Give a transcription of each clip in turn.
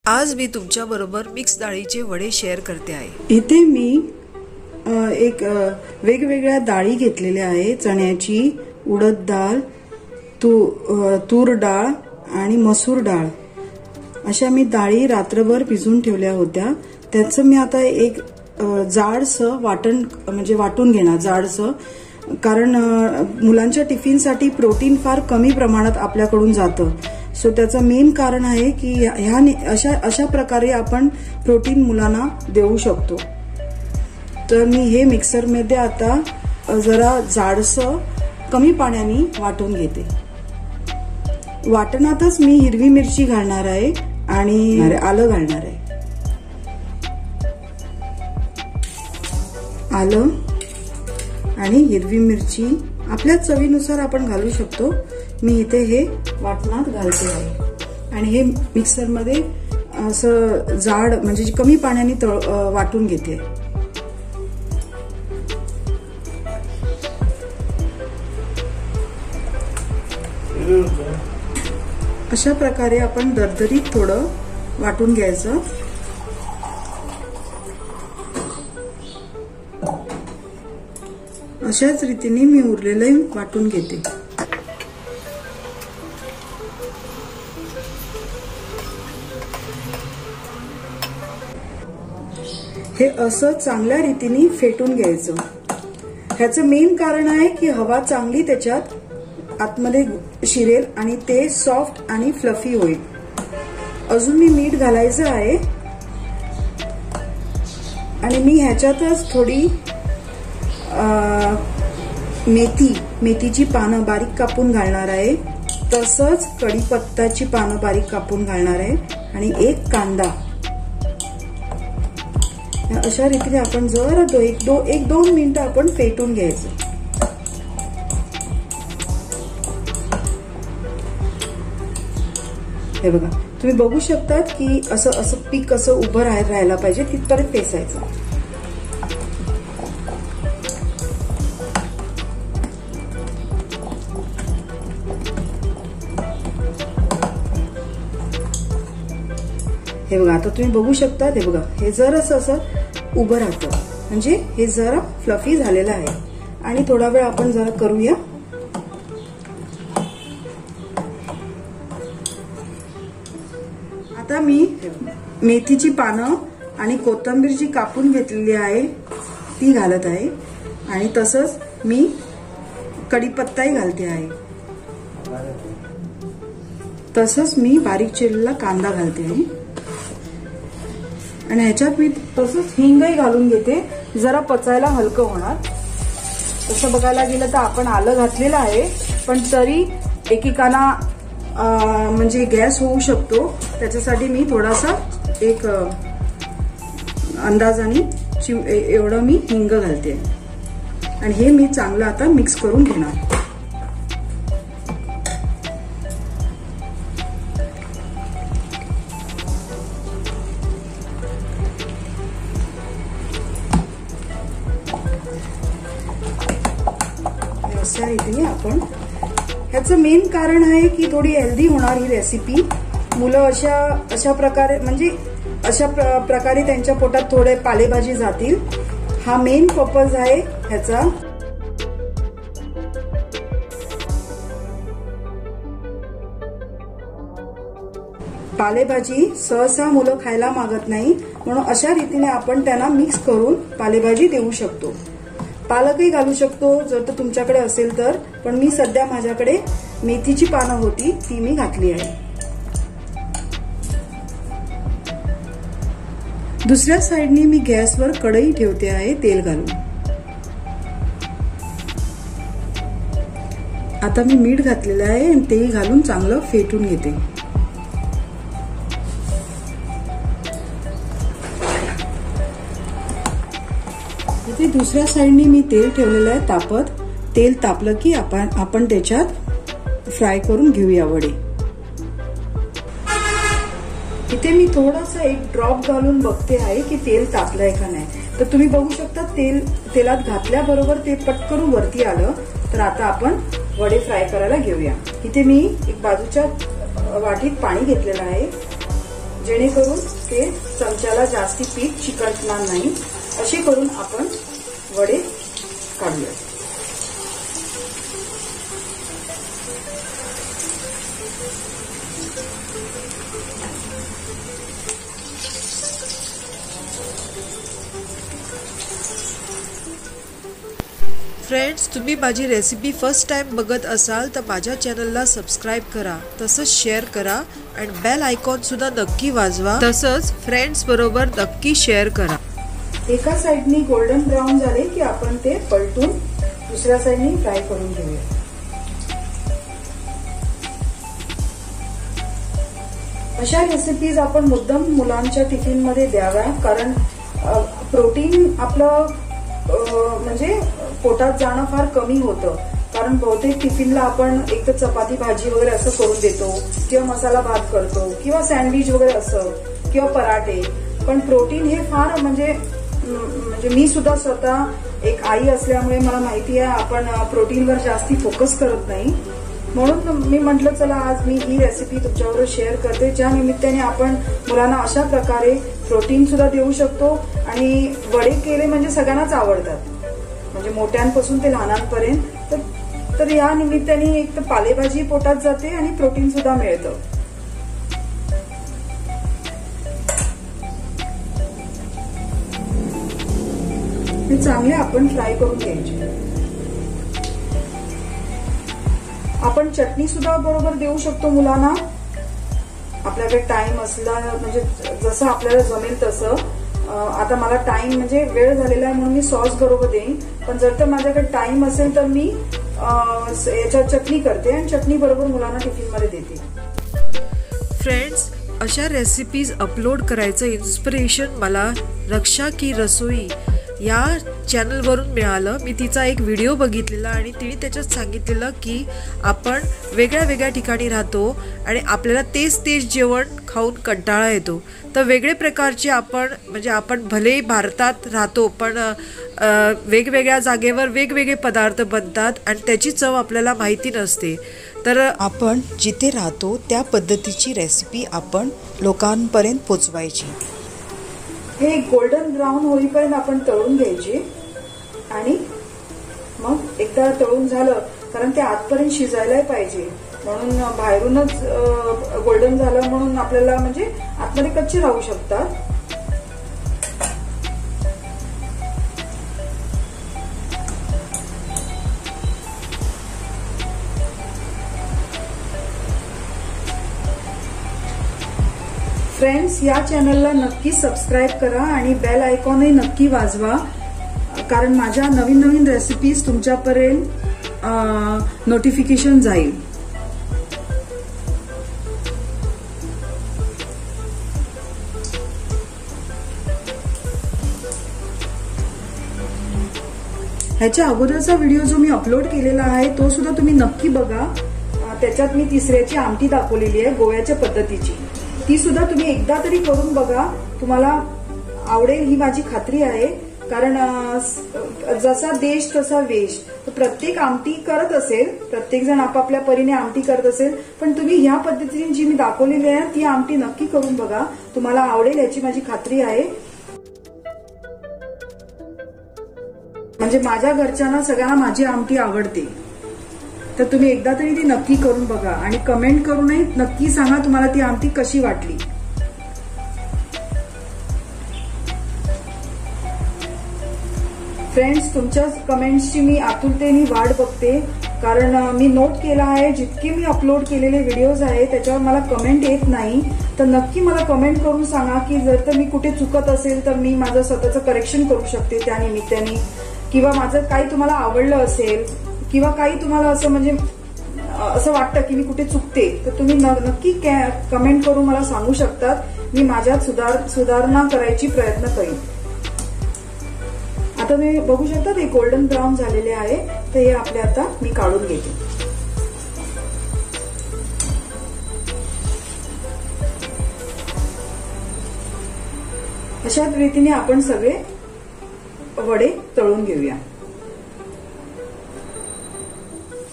आज मी तुमच्याबरोबर मिक्स डाळीचे वडे शेअर करते आहे। इथे मी एक वेगवेगळ्या डाळी घेतलेल्या आहे। चण्याची, उडद डाळ, तूर डाळ आणि मसूर डाळ अशा मी डाळी रात्रभर भिजवून ठेवल्या होत्या। त्याचं मी आता एक जाडसं वाटण म्हणजे वाटून घेणार जाडसं, कारण मुलांच्या टिफिनसाठी प्रोटीन फार कमी प्रमाणात आपल्याकडून जातं। सो त्याचं मेन कारण आहे की अशा प्रकारे आपण प्रोटीन मुलांना देऊ शकतो। तर मी हे मिक्सरमध्ये आता जरा जाडसं कमी पाण्याने वाटून घेते। वाटणातच मी हिरवी मिरची घालणार आहे आणि आलं घालणार आहे। आलं आणि हिरवी मिरची आपल्या चवीनुसार आपण घालू शकतो। मी इथे हे वाटणात घालते आहे आणि हे मिक्सरमध्ये असं जाड म्हणजे कमी पाण्याने वाटून घेते। अशा प्रकारे आपण दरदरीत थोडं वाटून घ्यायचं। अशाच रीतीने मी उरलेलं वाटून घेते। हे असं चांगल्या रीतीने फेटून घ्यायचं। ह्याचं मेन कारण आहे की हवा चांगली त्याच्यात आतमध्ये शिरेल आणि ते सॉफ्ट आणि फ्लफी होईल। अजून मी मीठ घालायचं आहे आणि मी ह्याच्यातच थोडी मेथीची पानं बारीक कापून घालणार आहे। तसंच कढीपत्त्याची पानं बारीक कापून घालणार आहे आणि एक कांदा। अशा रीतीने आपण जरा एक दोन मिनिटं आपण फेटून घ्यायचं। हे बघा, तुम्ही बघू शकतात की असं पीक असं उभं राहायला पाहिजे, तिथपर्यंत फेसायचं। हे बघा, आता तुम्ही बघू शकता, हे बघा हे जरासं असं उभं राहतं म्हणजे हे जरा फ्लफी झालेलं आहे। आणि थोडा वेळ आपण जरा करूया। आता मी मेथीची पानं आणि कोथिंबीर जी कापून घेतलेली आहे ती घालत आहे आणि तसंच मी कढीपत्ताही घालते आहे। तसंच मी बारीक चिरलेला कांदा घालते आहे आणि ह्याच्यात मी तसंच हिंगही घालून घेते, जरा पचायला हलकं होणार। तसं बघायला गेलं तर आपण आलं घातलेलं आहे, पण तरी एकेकाना म्हणजे गॅस होऊ शकतो, त्याच्यासाठी मी थोडासा एक अंदाजाने एवढं मी हिंग घालते आणि हे मी चांगलं आता मिक्स करून घेणार। अशा रीतीने आपण ह्याचं मेन कारण आहे की थोडी हेल्दी होणार ही रेसिपी। मुलं अशा प्रकारे म्हणजे अशा प्रकारे त्यांच्या पोटात थोडे पालेभाजी जातील, हा मेन पर्पज आहे ह्याचा। पालेभाजी सहसा मुलं खायला मागत नाही, म्हणून अशा रीतीने आपण त्यांना मिक्स करून पालेभाजी देऊ शकतो। पालकही घालू शकतो जर तर तुमच्याकडे असेल तर, पण मी सध्या माझ्याकडे मेथीची पानं होती ती मी घातली आहे। दुसऱ्या साइडनी मी गॅसवर कढई ठेवते आहे तेल घालून। आता मी मीठ घातलेलं आहे आणि तेही घालून चांगलं फेटून घेते। इथे दुसऱ्या साइडनी मी तेल ठेवलेलं आहे तापत। तेल तापलं की आपण त्याच्यात फ्राय करून घेऊया वडे। इथे मी थोडासा एक ड्रॉप घालून बघते आहे की तेल तापलंय का नाही। तर तुम्ही बघू शकता तेलात घातल्याबरोबर ते पटकन वरती आलं। तर आता आपण वडे फ्राय करायला घेऊया। इथे मी एक बाजूच्या वाटीत पाणी घेतलेलं आहे, जेणेकरून ते चमच्याला जास्ती पीठ चिकटणार नाही. असे करून आपण वडे काढूया. फ्रेंड्स, तुम्ही माझी रेसिपी फर्स्ट टाइम बघत असाल तर माझ्या चॅनलला सबस्क्राईब करा, तसंच शेअर करा आणि बेल आयकॉन सुद्धा नक्की वाजवा. तसंच फ्रेंड्स बरोबर नक्की शेअर करा. एका साइडनी गोल्डन ब्राउन झाले की आपण ते पलटून दुसऱ्या साइडनी फ्राय करून घेऊया. अशा रेसिपीज आपण मुद्दाम मुलांच्या टिफिन मध्ये द्याव्या, कारण प्रोटीन आपलं म्हणजे पोटात जाणं फार कमी होतं. कारण बहुतेक टिफिनला आपण एक तर चपाती भाजी वगैरे असं करून देतो, किंवा मसाला भात करतो, किंवा सँडविच वगैरे असं, किंवा पराठे. पण प्रोटीन हे फार म्हणजे मी सुद्धा स्वतः एक आई असल्यामुळे मला माहिती आहे आपण प्रोटीनवर जास्ती फोकस करत नाही. म्हणून मी म्हटलं चला आज मी ही रेसिपी तुमच्याबरोबर शेअर करते, ज्या निमित्ताने आपण मुलांना अशा प्रकारे प्रोटीन सुद्धा देऊ शकतो. आणि वडे केले म्हणजे सगळ्यांनाच आवडतात, म्हणजे मोठ्यांपासून ते लहानांपर्यंत. तर या निमित्ताने एक तर पालेभाजी पोटात जाते आणि प्रोटीन सुद्धा मिळतं. हे चांगले आपण फ्राय करून घ्यायचे. आपण चटणी सुद्धा बरोबर देऊ शकतो मुलांना, आपल्याकडे टाइम असला म्हणजे जसं आपल्याला जमेल तसं. आता मला टाइम म्हणजे वेळ झालेला आहे म्हणून मी सॉस बरोबर देईन, पण जर तर माझ्याकडे टाइम असेल तर मी याच्यात चटणी करते आणि चटणी बरोबर मुलांना टिफिन मध्ये देते. फ्रेंड्स, अशा रेसिपीज अपलोड करायचं इन्स्पिरेशन मला रक्षा की रसोई या चॅनलवरून मिळालं. मी तिचा एक व्हिडिओ बघितलेला आणि तिने त्याच्यात सांगितलेलं की आपण वेगळ्या वेगळ्या ठिकाणी राहतो आणि आपल्याला तेच जेवण खाऊन कंटाळा येतो. तर वेगळे प्रकारचे आपण भले भारतात राहतो पण वेगवेगळ्या जागेवर वेगवेगळे पदार्थ बनतात आणि त्याची चव आपल्याला माहिती नसते. तर आपण जिथे राहतो त्या पद्धतीची रेसिपी आपण लोकांपर्यंत पोचवायची. हे गोल्डन ब्राउन होईपर्यंत आपण तळून घ्यायचे आणि मग एकदा तळून झालं, कारण ते आतपर्यंत शिजायला पाहिजे, म्हणून बाहेरूनच गोल्डन झालं म्हणून आपल्याला म्हणजे आतमध्ये कच्चे राहू शकतात. फ्रेंड्स, या चॅनलला नक्की सबस्क्राईब करा आणि बेल आयकॉनही नक्की वाजवा, कारण माझ्या नवीन नवीन रेसिपीज तुमच्यापर्यंत नोटिफिकेशन जाईल. ह्याच्या अगोदरचा व्हिडिओ जो मी अपलोड केलेला आहे तो सुद्धा तुम्ही नक्की बघा. त्याच्यात मी तिसऱ्याची आमटी दाखवलेली आहे गोव्याच्या पद्धतीची, ती सुद्धा तुम्ही एकदा तरी करून बघा, तुम्हाला आवडेल ही माझी खात्री आहे. कारण जसा देश तसा वेश, प्रत्येक आमटी करत असेल, प्रत्येक जण आपापल्या परीने आमटी करत असेल, पण तुम्ही ह्या पद्धतीने जी मी दाखवलेली आहे ती आमटी नक्की करून बघा, तुम्हाला आवडेल याची माझी खात्री आहे. म्हणजे माझ्या घरच्यांना सगळ्यांना माझी आमटी आवडते, तर तुम्ही एकदा तरी ती नक्की करून बघा आणि कमेंट करूनही नक्की सांगा तुम्हाला ती आमटी कशी वाटली. फ्रेंड्स, तुमच्या कमेंट्सची मी आतुरतेने वाट बघते, कारण मी नोट केला आहे जितके मी अपलोड केलेले व्हिडिओज आहेत त्याच्यावर मला कमेंट येत नाही. तर नक्की मला कमेंट करून सांगा की जर तर मी कुठे चुकत असेल तर मी माझं स्वतःचं करेक्शन करू शकते त्या निमित्ताने, किंवा माझं काही तुम्हाला आवडलं असेल किंवा काही तुम्हाला असं म्हणजे असं वाटतं की मी कुठे चुकते, तर तुम्ही नक्की कमेंट करून मला सांगू शकतात. मी माझ्यात सुधारणा करायची प्रयत्न करीन. आता तुम्ही बघू शकता ते गोल्डन ब्राउन झालेले आहे, तर हे आपले आता मी काढून घेते. अशाच रीतीने आपण सगळे वडे तळून घेऊया.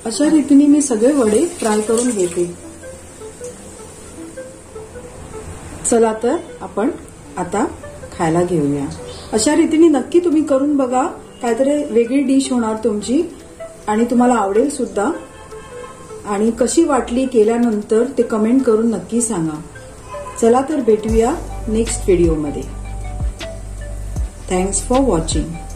अशा रीतीने मी सगळे वडे फ्राय करून घेते. चला तर आपण आता खायला घेऊया. अशा रीतीने नक्की तुम्ही करून बघा. काहीतरी वेगळी डिश होणार तुमची आणि तुम्हाला आवडेल सुद्धा. आणि कशी वाटली केल्यानंतर ते कमेंट करून नक्की सांगा. चला तर भेटूया नेक्स्ट व्हिडिओमध्ये. Thanks for watching.